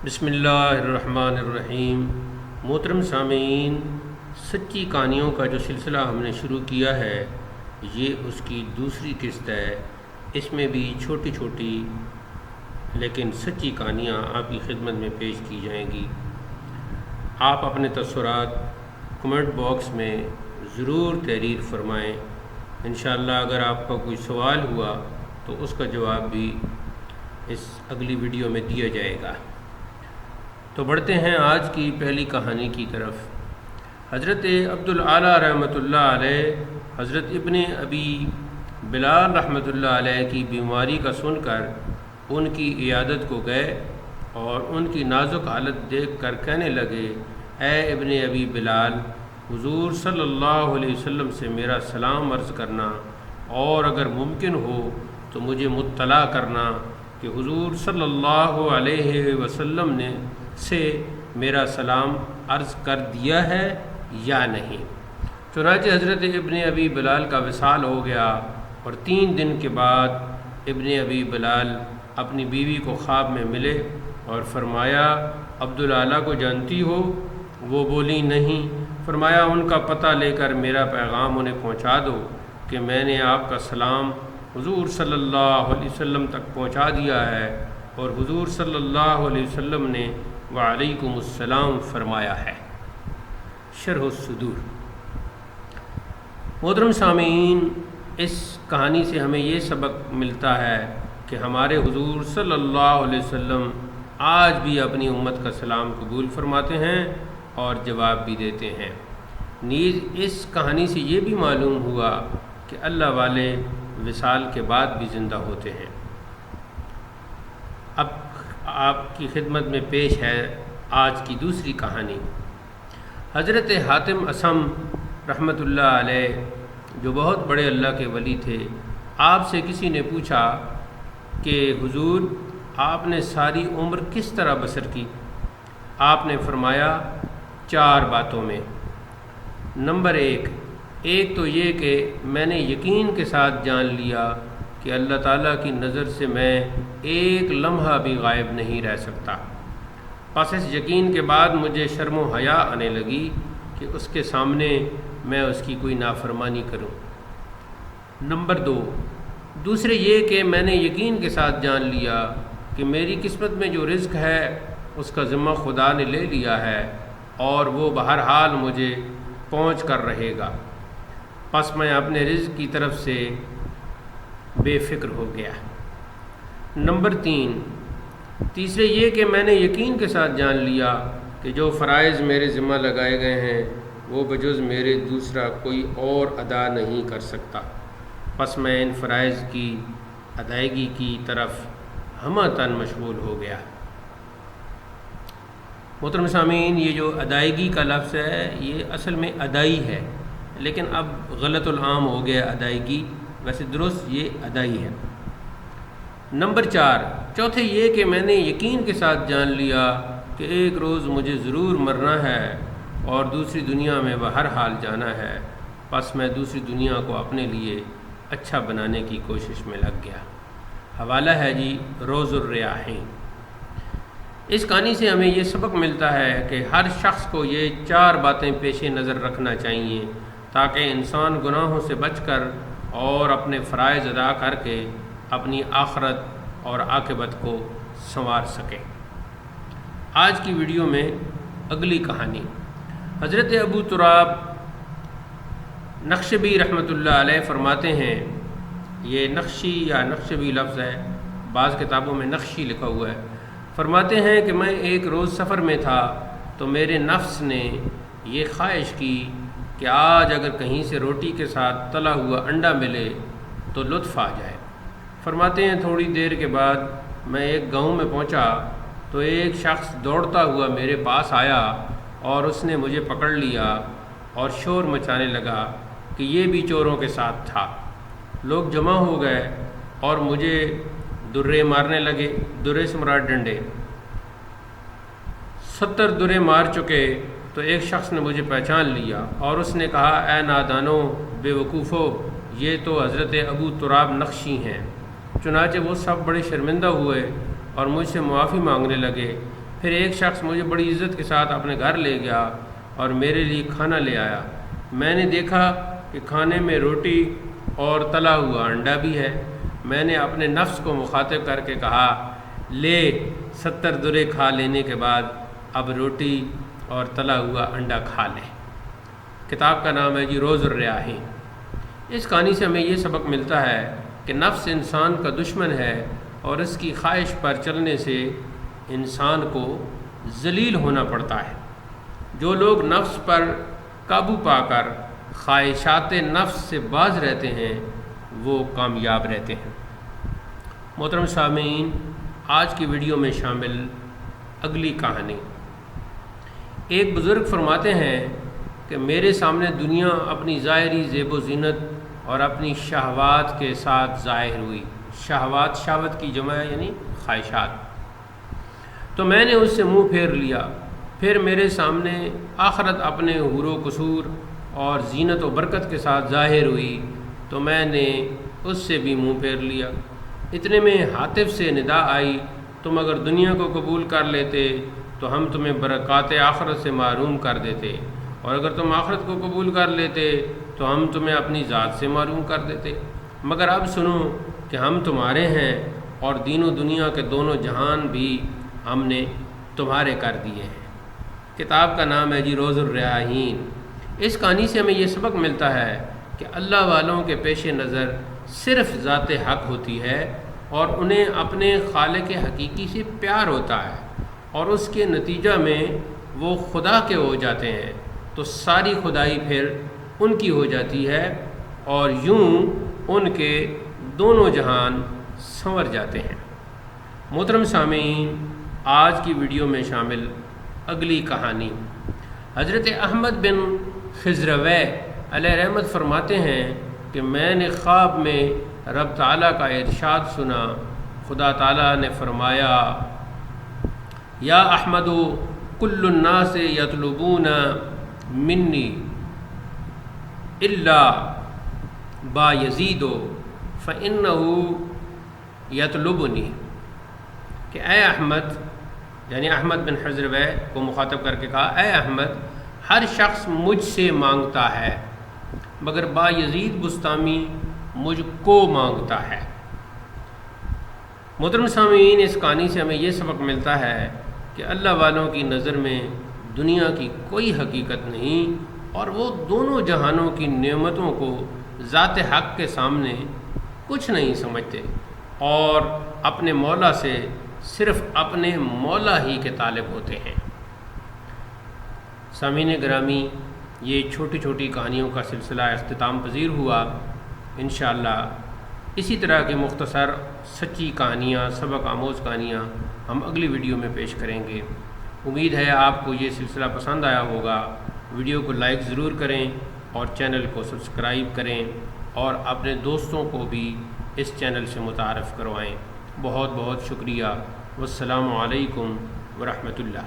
بسم اللہ الرحمن الرحیم۔ محترم سامعین، سچی کہانیوں کا جو سلسلہ ہم نے شروع کیا ہے یہ اس کی دوسری قسط ہے۔ اس میں بھی چھوٹی چھوٹی لیکن سچی کہانیاں آپ کی خدمت میں پیش کی جائیں گی۔ آپ اپنے تاثرات کمنٹ باکس میں ضرور تحریر فرمائیں۔ انشاءاللہ اگر آپ کا کوئی سوال ہوا تو اس کا جواب بھی اس اگلی ویڈیو میں دیا جائے گا۔ تو بڑھتے ہیں آج کی پہلی کہانی کی طرف۔ حضرت عبدالعالی رحمۃ اللہ علیہ حضرت ابن ابی بلال رحمۃ اللہ علیہ کی بیماری کا سن کر ان کی عیادت کو گئے اور ان کی نازک حالت دیکھ کر کہنے لگے، اے ابن ابی بلال، حضور صلی اللہ علیہ وسلم سے میرا سلام عرض کرنا، اور اگر ممکن ہو تو مجھے مطلع کرنا کہ حضور صلی اللہ علیہ وسلم نے سے میرا سلام عرض کر دیا ہے یا نہیں۔ چنانچہ حضرت ابن ابی بلال کا وصال ہو گیا، اور 3 دن کے بعد ابن ابی بلال اپنی بیوی کو خواب میں ملے اور فرمایا، عبدالعالی کو جانتی ہو؟ وہ بولی نہیں۔ فرمایا، ان کا پتہ لے کر میرا پیغام انہیں پہنچا دو کہ میں نے آپ کا سلام حضور صلی اللہ علیہ وسلم تک پہنچا دیا ہے، اور حضور صلی اللہ علیہ وسلم نے وعلیکم السلام فرمایا ہے۔ شرح الصدور۔ محترم سامعین، اس کہانی سے ہمیں یہ سبق ملتا ہے کہ ہمارے حضور صلی اللہ علیہ وسلم آج بھی اپنی امت کا سلام قبول فرماتے ہیں اور جواب بھی دیتے ہیں۔ نیز اس کہانی سے یہ بھی معلوم ہوا کہ اللہ والے وصال کے بعد بھی زندہ ہوتے ہیں۔ اب آپ کی خدمت میں پیش ہے آج کی دوسری کہانی۔ حضرت حاتم اصم رحمۃ اللہ علیہ جو بہت بڑے اللہ کے ولی تھے، آپ سے کسی نے پوچھا کہ حضور، آپ نے ساری عمر کس طرح بسر کی؟ آپ نے فرمایا، 4 باتوں میں۔ نمبر 1 تو یہ کہ میں نے یقین کے ساتھ جان لیا کہ اللہ تعالیٰ کی نظر سے میں ایک لمحہ بھی غائب نہیں رہ سکتا۔ پس اس یقین کے بعد مجھے شرم و حیا آنے لگی کہ اس کے سامنے میں اس کی کوئی نافرمانی کروں۔ نمبر 2 دوسرے یہ کہ میں نے یقین کے ساتھ جان لیا کہ میری قسمت میں جو رزق ہے اس کا ذمہ خدا نے لے لیا ہے، اور وہ بہرحال مجھے پہنچ کر رہے گا۔ پس میں اپنے رزق کی طرف سے بے فکر ہو گیا۔ نمبر تیسرے یہ کہ میں نے یقین کے ساتھ جان لیا کہ جو فرائض میرے ذمہ لگائے گئے ہیں وہ بجز میرے دوسرا کوئی اور ادا نہیں کر سکتا۔ پس میں ان فرائض کی ادائیگی کی طرف ہمہ تن مشغول ہو گیا۔ محترم سامعین، یہ جو ادائیگی کا لفظ ہے یہ اصل میں ادائی ہے، لیکن اب غلط العام ہو گیا ادائیگی، ویسے درست یہ ادائی ہے۔ نمبر 4 چوتھے یہ کہ میں نے یقین کے ساتھ جان لیا کہ ایک روز مجھے ضرور مرنا ہے اور دوسری دنیا میں بہرحال جانا ہے۔ پس میں دوسری دنیا کو اپنے لیے اچھا بنانے کی کوشش میں لگ گیا۔ حوالہ ہے جی روز الریاحین۔ اس کہانی سے ہمیں یہ سبق ملتا ہے کہ ہر شخص کو یہ 4 باتیں پیش نظر رکھنا چاہیے تاکہ انسان گناہوں سے بچ کر اور اپنے فرائض ادا کر کے اپنی آخرت اور عاقبت کو سنوار سکے۔ آج کی ویڈیو میں اگلی کہانی۔ حضرت ابو تراب نقشبی رحمۃ اللہ علیہ فرماتے ہیں، یہ نقشی یا نقشبی لفظ ہے، بعض کتابوں میں نقشی لکھا ہوا ہے۔ فرماتے ہیں کہ میں ایک روز سفر میں تھا تو میرے نفس نے یہ خواہش کی کہ آج اگر کہیں سے روٹی کے ساتھ تلا ہوا انڈا ملے تو لطف آ جائے۔ فرماتے ہیں تھوڑی دیر کے بعد میں ایک گاؤں میں پہنچا تو ایک شخص دوڑتا ہوا میرے پاس آیا اور اس نے مجھے پکڑ لیا اور شور مچانے لگا کہ یہ بھی چوروں کے ساتھ تھا۔ لوگ جمع ہو گئے اور مجھے درے مارنے لگے، درے سے مراد ڈنڈے۔ 70 درے مار چکے تو ایک شخص نے مجھے پہچان لیا اور اس نے کہا، اے نادانو، بے وقوفو، یہ تو حضرت ابو تراب نقشی ہیں۔ چنانچہ وہ سب بڑے شرمندہ ہوئے اور مجھ سے معافی مانگنے لگے پھر ایک شخص مجھے بڑی عزت کے ساتھ اپنے گھر لے گیا اور میرے لیے کھانا لے آیا۔ میں نے دیکھا کہ کھانے میں روٹی اور تلا ہوا انڈا بھی ہے۔ میں نے اپنے نفس کو مخاطب کر کے کہا، لے 70 درے کھا لینے کے بعد اب روٹی اور تلا ہوا انڈا کھا لے۔ کتاب کا نام ہے جی روز الریاحین۔ اس کہانی سے ہمیں یہ سبق ملتا ہے کہ نفس انسان کا دشمن ہے اور اس کی خواہش پر چلنے سے انسان کو ذلیل ہونا پڑتا ہے۔ جو لوگ نفس پر قابو پا کر خواہشات نفس سے باز رہتے ہیں وہ کامیاب رہتے ہیں۔ محترم سامعین، آج کی ویڈیو میں شامل اگلی کہانی۔ ایک بزرگ فرماتے ہیں کہ میرے سامنے دنیا اپنی ظاہری زیب و زینت اور اپنی شہوات کے ساتھ ظاہر ہوئی۔ شہوات، شہوت کی جمع ہے یعنی خواہشات۔ تو میں نے اس سے منہ پھیر لیا۔ پھر میرے سامنے آخرت اپنے حور و قصور اور زینت و برکت کے ساتھ ظاہر ہوئی تو میں نے اس سے بھی منہ پھیر لیا۔ اتنے میں ہاتف سے ندا آئی، تم اگر دنیا کو قبول کر لیتے تو ہم تمہیں برکات آخرت سے محروم کر دیتے، اور اگر تم آخرت کو قبول کر لیتے تو ہم تمہیں اپنی ذات سے محروم کر دیتے۔ مگر اب سنو کہ ہم تمہارے ہیں اور دین و دنیا کے دونوں جہان بھی ہم نے تمہارے کر دیے ہیں۔ کتاب کا نام ہے جی روز الریاحین۔ اس کہانی سے ہمیں یہ سبق ملتا ہے کہ اللہ والوں کے پیش نظر صرف ذات حق ہوتی ہے اور انہیں اپنے خالق حقیقی سے پیار ہوتا ہے، اور اس کے نتیجہ میں وہ خدا کے ہو جاتے ہیں تو ساری خدائی پھر ان کی ہو جاتی ہے اور یوں ان کے دونوں جہان سنور جاتے ہیں۔ محترم سامعین، آج کی ویڈیو میں شامل اگلی کہانی۔ حضرت احمد بن خضروی علیہ رحمت فرماتے ہیں کہ میں نے خواب میں رب تعالیٰ کا ارشاد سنا۔ خدا تعالیٰ نے فرمایا، یا احمد کل الناس یطلبون منی الا با یزید فانہ یطلبنی، کہ اے احمد، یعنی احمد بن خضروی کو مخاطب کر کے کہا، اے احمد، ہر شخص مجھ سے مانگتا ہے مگر با یزید بستامی مجھ کو مانگتا ہے۔ محترم سامعین، اس کہانی سے ہمیں یہ سبق ملتا ہے کہ اللہ والوں کی نظر میں دنیا کی کوئی حقیقت نہیں، اور وہ دونوں جہانوں کی نعمتوں کو ذات حق کے سامنے کچھ نہیں سمجھتے، اور اپنے مولا سے صرف اپنے مولا ہی کے طالب ہوتے ہیں۔ سامعین گرامی، یہ چھوٹی چھوٹی کہانیوں کا سلسلہ اختتام پذیر ہوا۔ انشاءاللہ اسی طرح کے مختصر سچی کہانیاں، سبق آموز کہانیاں ہم اگلی ویڈیو میں پیش کریں گے۔ امید ہے آپ کو یہ سلسلہ پسند آیا ہوگا۔ ویڈیو کو لائک ضرور کریں اور چینل کو سبسکرائب کریں، اور اپنے دوستوں کو بھی اس چینل سے متعارف کروائیں۔ بہت بہت شکریہ۔ والسلام علیکم ورحمۃ اللہ۔